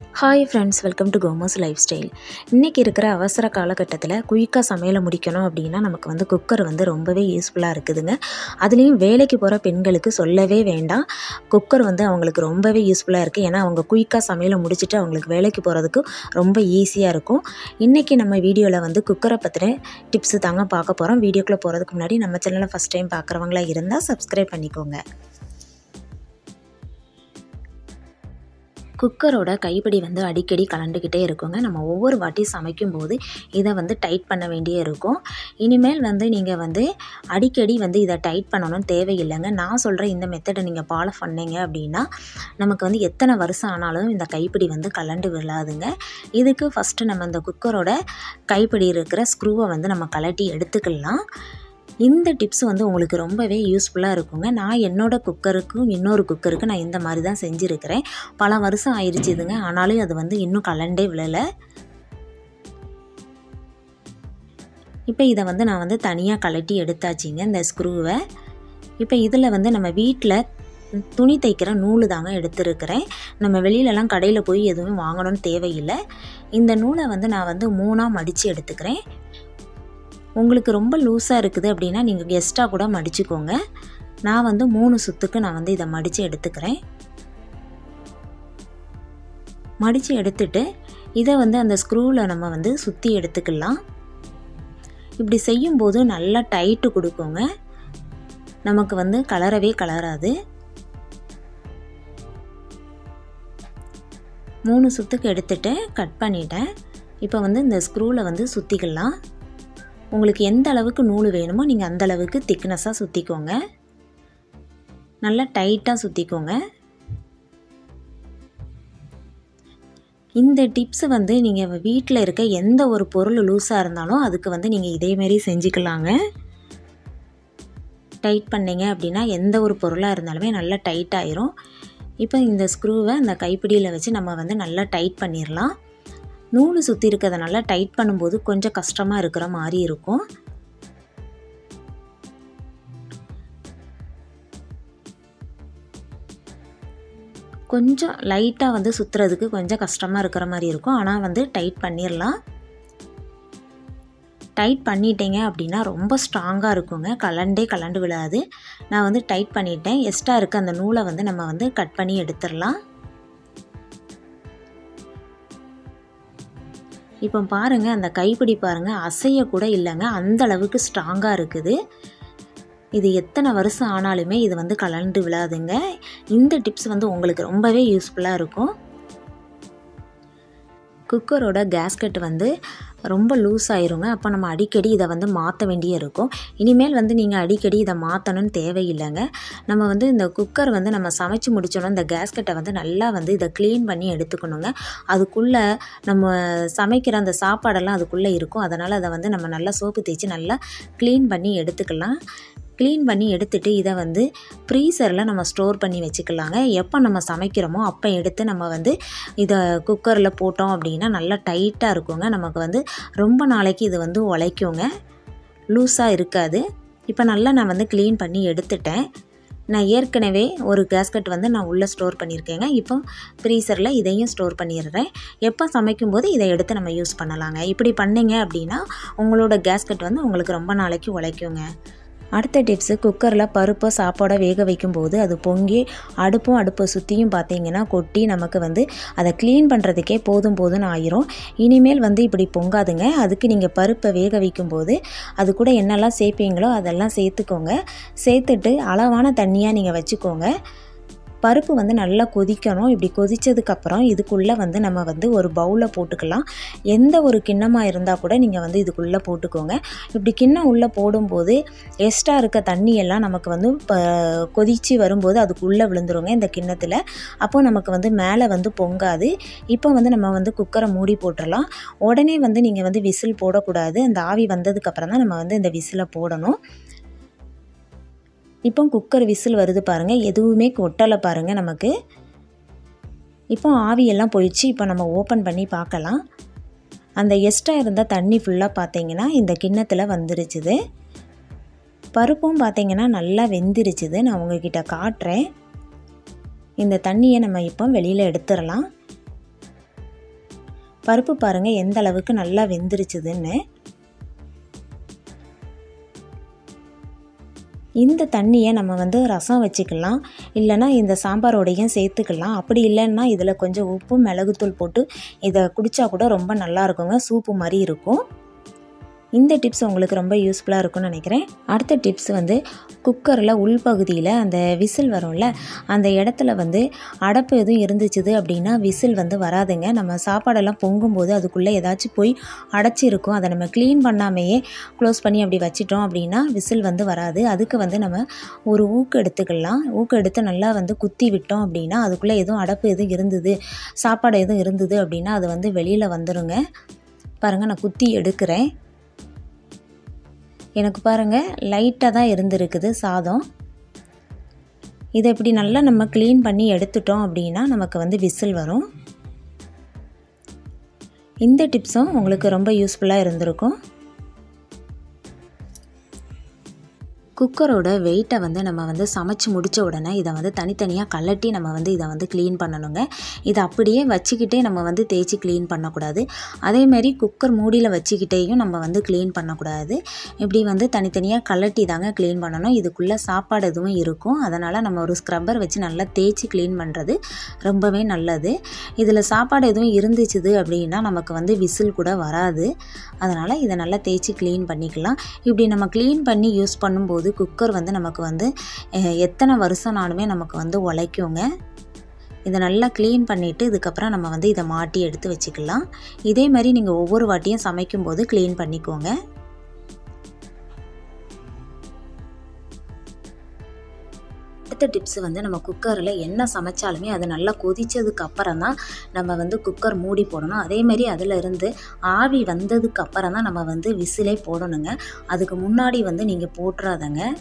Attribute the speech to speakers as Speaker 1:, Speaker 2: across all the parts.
Speaker 1: Hi friends, welcome to Komos lifestyle. இன்றைக்கி இருக்கிற அவசர காலகட்டத்தில் குயிக்காக சமையலை முடிக்கணும் அப்படின்னா நமக்கு குக்கர் ரொம்பவே யூஸ்ஃபுல்லாக இருக்குதுங்க. அதுலேயும் வேலைக்கு போகிற பெண்களுக்கு சொல்லவே வேண்டாம். குக்கர் அவங்களுக்கு ரொம்பவே யூஸ்ஃபுல்லாக இருக்குது. ஏன்னா அவங்க குயிக்காக சமையலை முடிச்சுட்டு அவங்களுக்கு வேலைக்கு போகிறதுக்கு ரொம்ப ஈஸியாக இருக்கும். இன்றைக்கி நம்ம வீடியோவில் குக்கரை பற்றின டிப்ஸு தாங்க பார்க்க போகிறோம். வீடியோக்குள்ளே போகிறதுக்கு முன்னாடி நம்ம சேனலை ஃபஸ்ட் டைம் பார்க்குறவங்களா இருந்தால் சப்ஸ்கிரைப் பண்ணிக்கோங்க. குக்கரோட கைப்பிடி அடிக்கடி கலண்டுக்கிட்டே இருக்குங்க. நம்ம ஒவ்வொரு வாட்டி சமைக்கும்போது இதை டைட் பண்ண வேண்டியே இருக்கும். இனிமேல் நீங்கள் அடிக்கடி இதை டைட் பண்ணணும்னு தேவையில்லைங்க. நான் சொல்கிற இந்த மெத்தடை நீங்கள் ஃபாலோ பண்ணீங்க அப்படின்னா நமக்கு எத்தனை வருஷம் ஆனாலும் இந்த கைப்பிடி கலண்டு விழாதுங்க. இதுக்கு ஃபஸ்ட்டு நம்ம இந்த குக்கரோட கைப்பிடி இருக்கிற ஸ்க்ரூவை நம்ம கழட்டி எடுத்துக்கலாம். இந்த டிப்ஸ் உங்களுக்கு ரொம்பவே யூஸ்ஃபுல்லாக இருக்குங்க. நான் என்னோடய குக்கருக்கும் இன்னொரு குக்கருக்கு நான் இந்த மாதிரி தான் செஞ்சுருக்கிறேன். பல வருஷம் ஆயிடுச்சு இதுங்க. ஆனாலும் அது இன்னும் கலண்டே விழலை. இப்போ இதை நான் தனியாக கழட்டி எடுத்தாச்சிங்க இந்த ஸ்க்ரூவை. இப்போ இதில் நம்ம வீட்டில் துணி தைக்கிற நூல் தாங்க எடுத்துருக்கிறேன். நம்ம வெளியிலலாம் கடையில் போய் எதுவும் வாங்கணும்னு தேவையில்லை. இந்த நூலை நான் 3ஆக மடித்து எடுத்துக்கிறேன். உங்களுக்கு ரொம்ப லூஸாக இருக்குது அப்படின்னா நீங்கள் கெஸ்ட்டாக கூட மடிச்சுக்கோங்க. நான் 3 சுத்துக்கு நான் இதை மடித்து எடுத்துக்கிறேன். மடித்து எடுத்துட்டு இதை அந்த ஸ்க்ரூவில் நம்ம சுற்றி எடுத்துக்கலாம். இப்படி செய்யும்போது நல்லா டைட்டு கொடுக்குங்க. நமக்கு கலரவே கலராது. 3 சுத்துக்கு எடுத்துட்டு கட் பண்ணிட்டேன். இப்போ இந்த ஸ்க்ரூவில் சுற்றிக்கலாம். உங்களுக்கு எந்த அளவுக்கு நூல் வேணுமோ நீங்கள் அந்த அளவுக்கு திக்னஸாக சுற்றிக்கோங்க. நல்லா டைட்டாக சுற்றிக்கோங்க. இந்த டிப்ஸ் நீங்கள் வீட்டில் இருக்க எந்த ஒரு பொருள் லூஸாக இருந்தாலும் அதுக்கு நீங்கள் இதேமாரி செஞ்சுக்கலாங்க. டைட் பண்ணிங்க அப்படின்னா எந்த ஒரு பொருளாக இருந்தாலுமே நல்லா டைட் ஆயிரும். இப்போ இந்த ஸ்க்ரூவை அந்த கைப்பிடியில் வச்சு நம்ம நல்லா டைட் பண்ணிடலாம். நூல் சுற்றி இருக்கிறதுனால டைட் பண்ணும்போது கொஞ்சம் கஷ்டமாக இருக்கிற மாதிரி இருக்கும். கொஞ்சம் லைட்டாக சுற்றுறதுக்கு கொஞ்சம் கஷ்டமாக இருக்கிற மாதிரி இருக்கும். ஆனால் டைட் பண்ணிடலாம். டைட் பண்ணிட்டீங்க அப்படின்னா ரொம்ப ஸ்ட்ராங்காக இருக்குங்க. கலண்டு விழாது. நான் டைட் பண்ணிட்டேன். எக்ஸ்ட்ரா இருக்க அந்த நூலை நம்ம கட் பண்ணி எடுத்துடலாம். இப்போ பாருங்கள், அந்த கைப்பிடி பாருங்கள், அசையக்கூட இல்லைங்க. அந்த அளவுக்கு ஸ்ட்ராங்காக இருக்குது. இது எத்தனை வருஷம் ஆனாலுமே இது கலண்டு விழாதுங்க. இந்த டிப்ஸ் உங்களுக்கு ரொம்பவே யூஸ்ஃபுல்லாக இருக்கும். குக்கரோட கேஸ்கட் ரொம்ப லூஸ் ஆயிருங்க. அப்போ நம்ம அடிக்கடி இதை மாற்ற வேண்டிய இருக்கும். இனிமேல் நீங்கள் அடிக்கடி இதை மாற்றணும்னு தேவையில்லைங்க. நம்ம இந்த குக்கர் நம்ம சமைச்சு முடிச்சோன்னா இந்த கேஸ்கட்டை நல்லா இதை க்ளீன் பண்ணி எடுத்துக்கணுங்க. அதுக்குள்ளே நம்ம சமைக்கிற அந்த சாப்பாடெல்லாம் அதுக்குள்ளே இருக்கும். அதனால் அதை நம்ம நல்லா சோப்பு தேய்ச்சி நல்லா க்ளீன் பண்ணி எடுத்துக்கலாம். க்ளீன் பண்ணி எடுத்துகிட்டு இதை ஃப்ரீசரில் நம்ம ஸ்டோர் பண்ணி வச்சுக்கலாங்க. எப்போ நம்ம சமைக்கிறோமோ அப்போ எடுத்து நம்ம இதை குக்கரில் போட்டோம் அப்படின்னா நல்லா டைட்டாக இருக்குங்க. நமக்கு ரொம்ப நாளைக்கு இது உழைக்குங்க. லூஸாக இருக்காது. இப்போ நல்லா நான் க்ளீன் பண்ணி எடுத்துட்டேன். நான் ஏற்கனவே ஒரு கேஸ்கட் நான் உள்ளே ஸ்டோர் பண்ணியிருக்கேங்க. இப்போ ஃப்ரீசரில் இதையும் ஸ்டோர் பண்ணிடுறேன். எப்போ சமைக்கும்போது இதை எடுத்து நம்ம யூஸ் பண்ணலாங்க. இப்படி பண்ணிங்க அப்படின்னா உங்களோட கேஸ்கட் உங்களுக்கு ரொம்ப நாளைக்கு உழைக்குங்க. அடுத்த டிப்ஸு, குக்கரில் பருப்பை சாப்பாடை வேக வைக்கும்போது அது பொங்கி அடுப்பை சுற்றியும் பார்த்தீங்கன்னா கொட்டி நமக்கு அதை க்ளீன் பண்ணுறதுக்கே போதும்னு ஆயிரும். இனிமேல் இப்படி பொங்காதுங்க. அதுக்கு நீங்கள் பருப்பை வேக வைக்கும்போது அது கூட என்னெல்லாம் சேர்ப்பீங்களோ அதெல்லாம் சேர்த்துக்கோங்க. சேர்த்துட்டு அளவான தண்ணியாக நீங்கள் வச்சுக்கோங்க. பருப்பு நல்லா கொதிக்கணும். இப்படி கொதித்ததுக்கப்புறம் இதுக்குள்ளே நம்ம ஒரு பவுலில் போட்டுக்கலாம். எந்த ஒரு கிண்ணமாக இருந்தால் கூட நீங்கள் இதுக்குள்ளே போட்டுக்கோங்க. இப்படி கிண்ணம் உள்ளே போடும்போது எக்ஸ்ட்ரா இருக்க தண்ணியெல்லாம் நமக்கு கொதித்து வரும்போது அதுக்குள்ளே விழுந்துருங்க இந்த கிண்ணத்தில். அப்போ நமக்கு மேலே பொங்காது. இப்போ நம்ம குக்கரை மூடி போட்டுடலாம். உடனே நீங்கள் விசில் போடக்கூடாது. அந்த ஆவி வந்ததுக்கப்புறம் தான் நம்ம இந்த விசிலை போடணும். இப்போ குக்கர் விசில் வருது பாருங்கள். எதுவுமே கொட்டலை பாருங்கள் நமக்கு. இப்போ ஆவியெல்லாம் போயிடுச்சு. இப்போ நம்ம ஓப்பன் பண்ணி பார்க்கலாம். அந்த எக்ஸ்ட்ரா இருந்த தண்ணி ஃபுல்லாக பார்த்தீங்கன்னா இந்த கிண்ணத்தில் வந்துருச்சுது. பருப்பும் பார்த்தீங்கன்னா நல்லா வெந்துருச்சுது. நான் உங்ககிட்ட காட்டுறேன். இந்த தண்ணியை நம்ம இப்போ வெளியில் எடுத்துடலாம். பருப்பு பாருங்கள் எந்த அளவுக்கு நல்லா வெந்துருச்சுதுன்னு. இந்த தண்ணியை நம்ம வந்து ரசம் வச்சுக்கலாம், இல்லைனா இந்த சாம்பாரோடையும் சேர்த்துக்கலாம். அப்படி இல்லைன்னா இதில் கொஞ்சம் உப்பு மிளகுத்தூள் போட்டு இதை குடித்தா கூட ரொம்ப நல்லா இருக்குங்க, சூப்பு மாதிரி இருக்கும். இந்த டிப்ஸ் உங்களுக்கு ரொம்ப யூஸ்ஃபுல்லாக இருக்கும்னு நினைக்கிறேன். அடுத்த டிப்ஸ் வந்து குக்கரில் உள்பகுதியில் அந்த விசில் வரும்ல, அந்த இடத்துல வந்து அடைப்பு எதுவும் இருந்துச்சுது அப்படின்னா விசில் வந்து வராதுங்க. நம்ம சாப்பாடெல்லாம் பொங்கும்போது அதுக்குள்ளே ஏதாச்சும் போய் அடைச்சிருக்கும். அதை நம்ம க்ளீன் பண்ணாமையே க்ளோஸ் பண்ணி அப்படி வச்சிட்டோம் அப்படின்னா விசில் வந்து வராது. அதுக்கு வந்து நம்ம ஒரு ஊக்கு எடுத்துக்கலாம். ஊக்கு எடுத்து நல்லா வந்து குத்தி விட்டோம் அப்படின்னா அதுக்குள்ளே எதுவும் அடைப்பு எதுவும் இருந்தது, சாப்பாடு எதுவும் இருந்தது அப்படின்னா அது வந்து வெளியில் வந்துடுங்க. பாருங்கள், நான் குத்தி எடுக்கிறேன். எனக்கு பாருங்கள் லைட்டாக தான் இருந்திருக்குது சாதம். இதை இப்படி நல்லா நம்ம க்ளீன் பண்ணி எடுத்துட்டோம் அப்படின்னா நமக்கு வந்து விசில் வரும். இந்த டிப்ஸும் உங்களுக்கு ரொம்ப யூஸ்ஃபுல்லாக இருந்திருக்கும். குக்கரோட வெயிட்டை வந்து நம்ம வந்து சமைச்சு முடித்த உடனே இதை வந்து தனித்தனியாக கலட்டி நம்ம வந்து இதை வந்து க்ளீன் பண்ணணுங்க. இதை அப்படியே வச்சுக்கிட்டே நம்ம வந்து தேய்ச்சி க்ளீன் பண்ணக்கூடாது. அதேமாதிரி குக்கர் மூடியில் வச்சுக்கிட்டேயும் நம்ம வந்து க்ளீன் பண்ணக்கூடாது. இப்படி வந்து தனித்தனியாக கலட்டி தாங்க க்ளீன் பண்ணணும். இதுக்குள்ளே சாப்பாடு எதுவும் இருக்கும், அதனால் நம்ம ஒரு ஸ்க்ரப்பர் வச்சு நல்லா தேய்ச்சி க்ளீன் பண்ணுறது ரொம்பவே நல்லது. இதில் சாப்பாடு எதுவும் இருந்துச்சுது அப்படின்னா நமக்கு வந்து விசில் கூட வராது. அதனால் இதை நல்லா தேய்ச்சி க்ளீன் பண்ணிக்கலாம். இப்படி நம்ம க்ளீன் பண்ணி யூஸ் பண்ணும்போது குக்கர் வந்து நமக்கு வந்து எத்தனை வருஷம்னாலுமே நமக்கு வந்து உழைக்குங்க. இதை நல்லா க்ளீன் பண்ணிவிட்டு இதுக்கப்புறம் நம்ம வந்து இதை மாட்டி எடுத்து வச்சுக்கலாம். இதே மாதிரி நீங்கள் ஒவ்வொரு வாட்டியும் சமைக்கும்போது க்ளீன் பண்ணிக்கோங்க. அடுத்த டிப்ஸ் வந்து நம்ம குக்கரில் என்ன சமைச்சாலுமே அது நல்லா கொதித்ததுக்கு அப்புறம் தான் நம்ம வந்து குக்கர் மூடி போடணும். அதேமாதிரி அதில் இருந்து ஆவி வந்ததுக்கு அப்புறம் தான் நம்ம வந்து விசிலே போடணுங்க. அதுக்கு முன்னாடி வந்து நீங்கள் போட்டுறாதங்க.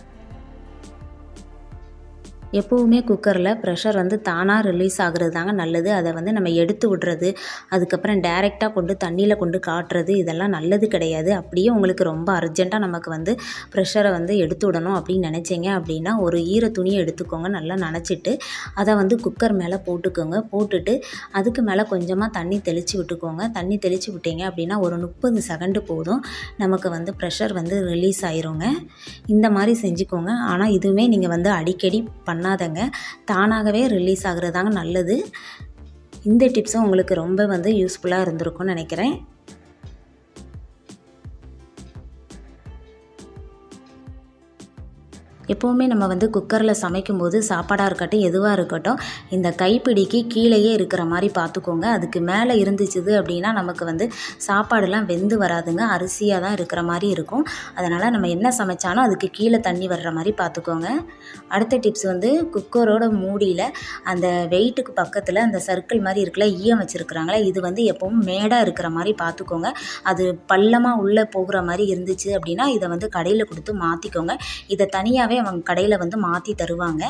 Speaker 1: எப்போவுமே குக்கரில் ப்ரெஷர் வந்து தானாக ரிலீஸ் ஆகிறது தாங்க நல்லது. அதை வந்து நம்ம எடுத்து விடுறது, அதுக்கப்புறம் டைரெக்டாக கொண்டு தண்ணியில் கொண்டு காட்டுறது இதெல்லாம் நல்லது கிடையாது. அப்படியே உங்களுக்கு ரொம்ப அர்ஜெண்ட்டாக நமக்கு வந்து ப்ரெஷரை வந்து எடுத்து விடணும் அப்படின்னு நினச்சிங்க அப்படின்னா ஒரு ஈர துணியை எடுத்துக்கோங்க, நல்லா நனைச்சிட்டு அதை வந்து குக்கர் மேலே போட்டுக்கோங்க. போட்டுட்டு அதுக்கு மேலே கொஞ்சமாக தண்ணி தெளித்து விட்டுக்கோங்க. தண்ணி தெளித்து விட்டீங்க அப்படின்னா ஒரு 30 செகண்டு போதும், நமக்கு வந்து ப்ரெஷர் வந்து ரிலீஸ் ஆயிருங்க. இந்த மாதிரி செஞ்சுக்கோங்க. ஆனால் இதுவுமே நீங்கள் வந்து அடிக்கடி பண்ணாதங்க, தானாகவே ரிலீஸ் ஆகிறது தாங்க நல்லது. இந்த டிப்ஸும் உங்களுக்கு ரொம்ப வந்து யூஸ்ஃபுல்லாக இருந்திருக்கும்னு நினைக்கிறேன். எப்போவுமே நம்ம வந்து குக்கரில் சமைக்கும்போது சாப்பாடாக இருக்கட்டும் எதுவாக இருக்கட்டும் இந்த கைப்பிடிக்கு கீழேயே இருக்கிற மாதிரி பார்த்துக்கோங்க. அதுக்கு மேலே இருந்துச்சுது அப்படின்னா நமக்கு வந்து சாப்பாடுலாம் வெந்து வராதுங்க, அரிசியாக தான் இருக்கிற மாதிரி இருக்கும். அதனால் நம்ம என்ன சமைச்சாலும் அதுக்கு கீழே தண்ணி வர்ற மாதிரி பார்த்துக்கோங்க. அடுத்த டிப்ஸ் வந்து குக்கரோட மூடியில் அந்த வெயிட்டுக்கு பக்கத்தில் அந்த சர்க்கிள் மாதிரி இருக்குல்ல, ஈயம் வச்சுருக்குறாங்களே, இது வந்து எப்பவும் மேடாக இருக்கிற மாதிரி பார்த்துக்கோங்க. அது பள்ளமாக உள்ளே போகிற மாதிரி இருந்துச்சு அப்படின்னா இதை வந்து கடையில் கொடுத்து மாற்றிக்கோங்க. இதை தனியாகவே அவங்க கடையில் வந்து மாற்றி தருவாங்க.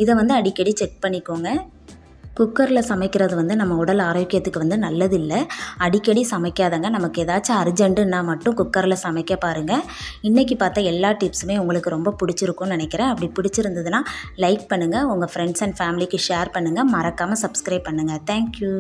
Speaker 1: இதை வந்து அடிக்கடி செக் பண்ணிக்கோங்க. குக்கரில் சமைக்கிறது வந்து நம்ம உடல் ஆரோக்கியத்துக்கு வந்து நல்லதில்லை. அடிக்கடி சமைக்காதங்க. நமக்கு ஏதாச்சும் அர்ஜென்ட்டுன்னா மட்டும் குக்கரில் சமைக்க பாருங்கள். இன்றைக்கி பார்த்த எல்லா டிப்ஸுமே உங்களுக்கு ரொம்ப பிடிச்சிருக்கும்னு நினைக்கிறேன். அப்படி பிடிச்சிருந்ததுன்னா லைக் பண்ணுங்கள், உங்கள் ஃப்ரெண்ட்ஸ் அண்ட் ஃபேமிலிக்கு ஷேர் பண்ணுங்கள், மறக்காமல் சப்ஸ்கிரைப் பண்ணுங்கள். தேங்க்யூ.